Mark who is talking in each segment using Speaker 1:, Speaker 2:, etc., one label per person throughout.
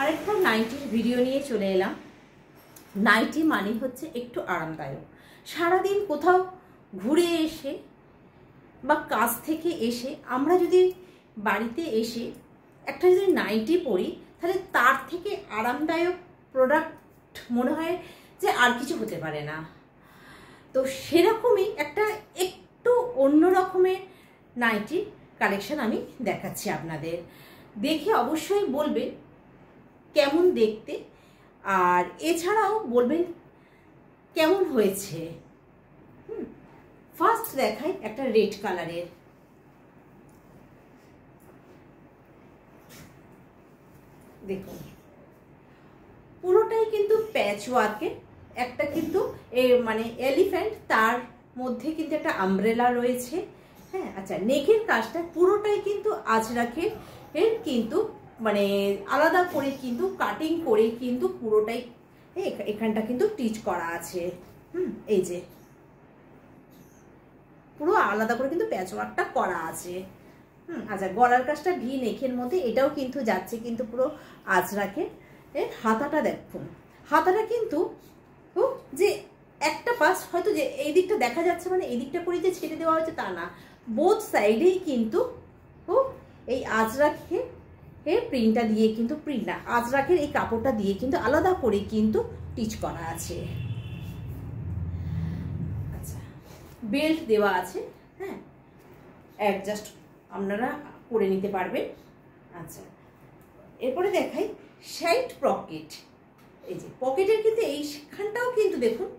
Speaker 1: আরেকটা নাইটির ভিডিও নিয়ে চলে এলাম। নাইটি মানে হচ্ছে একটু আরামদায়ক। সারাদিন কোথাও ঘুরে এসে বা কাজ থেকে এসে আমরা যদি বাড়িতে এসে একটা যদি নাইটি পরি, তাহলে তার থেকে আরামদায়ক প্রোডাক্ট মনে হয় যে আর কিছু হতে পারে না। তো সেরকমই একটা একটু অন্য রকমের নাইটি কালেকশন আমি দেখাচ্ছি আপনাদের। দেখে অবশ্যই বলবেন কেমন দেখতে, আর এছাড়াও বলবেন কেমন হয়েছে। ফার্স্ট দেখাই একটা রেড কালারের। দেখুন পুরোটাই কিন্তু প্যাচ ওয়ার্কের, একটা কিন্তু মানে এলিফ্যান্ট, তার মধ্যে কিন্তু একটা আমব্রেলা রয়েছে। হ্যাঁ, আচ্ছা, নেকের কাজটা পুরোটাই কিন্তু আজরাকের কিন্তু মানে আলাদা করে কিন্তু কাটিং করে কিন্তু পুরোটাই এখানটা কিন্তু টিচ করা আছে। এই যে পুরো আলাদা করে কিন্তু প্যাচ ওয়ার্কটা করা আছে। আচ্ছা, গলার কাজটা ভি নেকের মধ্যে, এটাও কিন্তু যাচ্ছে কিন্তু পুরো আজরাকের। হাতাটা দেখুন, হাতাটা কিন্তু যে একটা পাশ হয়তো যে এই দিকটা দেখা যাচ্ছে মানে এই দিকটা করে যে ছেড়ে দেওয়া হয়েছে তা না, বোথ সাইডেই কিন্তু এই আজরাকের প্রিন্টটা দিয়ে কিন্তু আজরাকের এই কাপড়টা দিয়ে কিন্তু আলাদা করে কিন্তু টিচ করা আছে। আচ্ছা, বেল্ট দেওয়া আছে। হ্যাঁ, অ্যাডজাস্ট আপনারা করে নিতে পারবেন। আচ্ছা, এরপরে দেখাই সাইড পকেট। এই যে পকেটের কিন্তু এইখানটাও কিন্তু দেখুন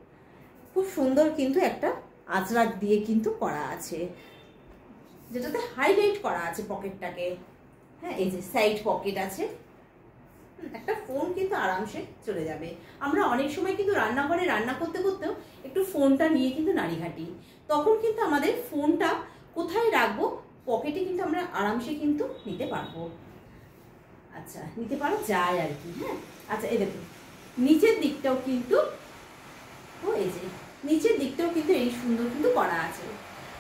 Speaker 1: খুব সুন্দর কিন্তু একটা আজরাক দিয়ে কিন্তু করা আছে, যেটাতে হাইলাইট করা আছে পকেটটাকে। হ্যাঁ, এই যে সাইড পকেট আছে, একটা ফোন কিন্তু আরামসে চলে যাবে। আমরা অনেক সময় কিন্তু রান্নাঘরে রান্না করতে করতেও একটু ফোনটা নিয়ে কিন্তু নাড়িঘাটি, তখন কিন্তু আমাদের ফোনটা কোথায় রাখবো, পকেটে কিন্তু আমরা আরামসে কিন্তু নিতে পারবো। আচ্ছা, নিতে পারা যায় আর কি। হ্যাঁ, আচ্ছা, এই দেখুন নিচের দিকটাও কিন্তু এই যে নিচের দিকটাও কিন্তু এই সুন্দর কিন্তু করা আছে।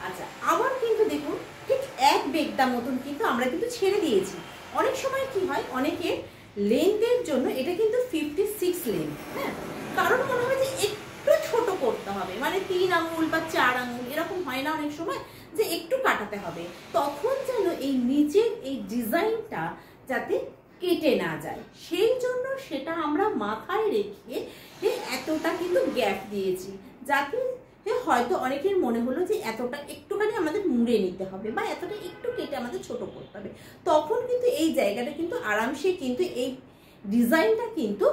Speaker 1: আচ্ছা, আবার কিন্তু দেখুন ঠিক এক বেগটা মতন কিন্তু আমরা কিন্তু ছেড়ে দিয়েছি। অনেক সময় কি হয়, অনেকে লেন্থের জন্য এটা কিন্তু 56 লেন্থ। হ্যাঁ, কারণ মনে হয় যে একটু ছোট করতে হবে, মানে 3 আঙুল বা 4 আঙুল এরকম হয় না অনেক সময়, যে একটু কাটাতে হবে, তখন যেন এই নিচের এই ডিজাইনটা যাতে কেটে না যায়, সেই জন্য সেটা আমরা মাথায় রেখে এতটা কিন্তু গ্যাপ দিয়েছি, যাতে হয়তো অনেকের মনে হলো যে এতটা একটুখানি আমাদের মুড়ে নিতে হবে বা এতটা একটু কেটে আমাদের ছোট করতে হবে, তখন কিন্তু এই জায়গাটা কিন্তু আরামসে কিন্তু এই ডিজাইনটা কিন্তু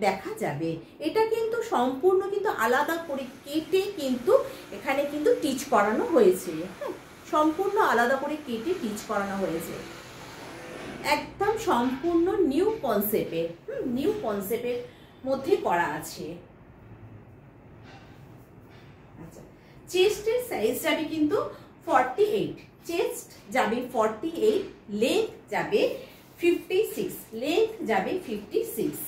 Speaker 1: দেখা যাবে। এটা কিন্তু সম্পূর্ণ কিন্তু আলাদা করে কেটে কিন্তু এখানে কিন্তু টিচ করানো হয়েছে। হ্যাঁ, সম্পূর্ণ আলাদা করে কেটে টিচ করানো হয়েছে, একদম সম্পূর্ণ নিউ কনসেপ্টের মধ্যে করা আছে। আচ্ছা, চেস্টের সাইজ যাবে কিন্তু 48, চেস্ট যাবে 48, লেন্থ যাবে 56,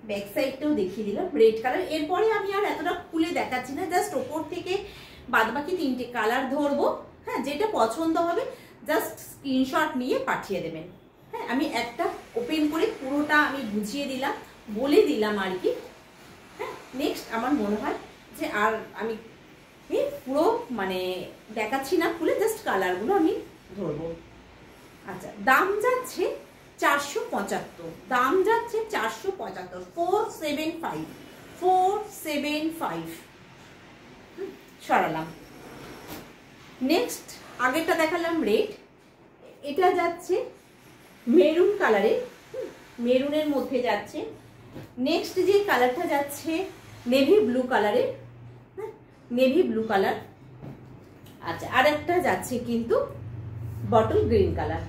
Speaker 1: ব্যাক সাইডটাও দেখিয়ে দিলাম রেড কালার। এরপরে আমি আর এতটা খুলে দেখাচ্ছি না, জাস্ট ওপর থেকে বাদবাকি 3টে কালার ধরবো। হ্যাঁ, যেটা পছন্দ হবে জাস্ট স্ক্রিনশট নিয়ে পাঠিয়ে দেবেন। হ্যাঁ, আমি একটা ওপেন করে পুরোটা আমি বুঝিয়ে দিলাম, বলে দিলাম আর কি। হ্যাঁ, নেক্সট আমার মনে হয় যে আর আমি পুরো মানে দেখাচ্ছি না, খুলে জাস্ট কালারগুলো আমি ধরবো। আচ্ছা, দাম যাচ্ছে 475, দাম যাচ্ছে 475, 475 সরালাম। নেক্সট আগেরটা দেখালাম রেড, এটা যাচ্ছে মেরুন কালারের, মেরুনের মধ্যে যাচ্ছে। নেক্সট যে কালারটা যাচ্ছে নেভি ব্লু কালারের, নেভি ব্লু কালার। আচ্ছা, আর একটা যাচ্ছে কিন্তু বটল গ্রিন কালার,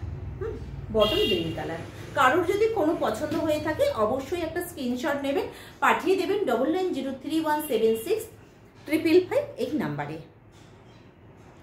Speaker 1: কারোর যদি কোনো পছন্দ হয়ে থাকে অবশ্যই একটা স্ক্রিনশট নেবেন, পাঠিয়ে দেবেন 9903176555 এই নাম্বারে।